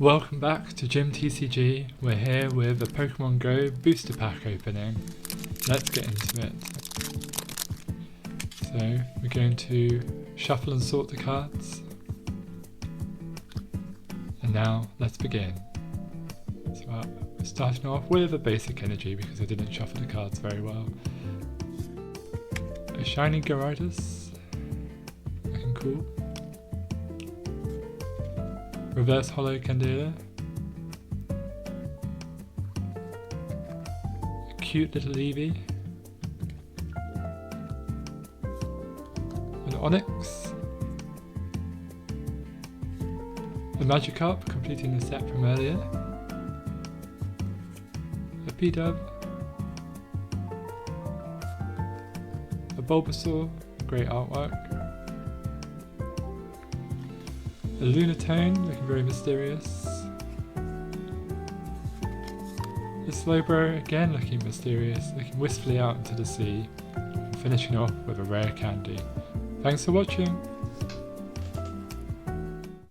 Welcome back to JimTCG. We're here with a Pokemon Go booster pack opening. Let's get into it. So we're going to shuffle and sort the cards. And now let's begin. So we're starting off with a basic energy because I didn't shuffle the cards very well. A shiny Gyarados, looking cool. Reverse Holo Candela. A cute little Eevee. An Onix. A Magikarp completing the set from earlier. A P-Dub. A Bulbasaur, great artwork. A Lunatone, looking very mysterious. A Slowbro, again looking mysterious, looking wistfully out into the sea. And finishing off with a rare candy. Thanks for watching!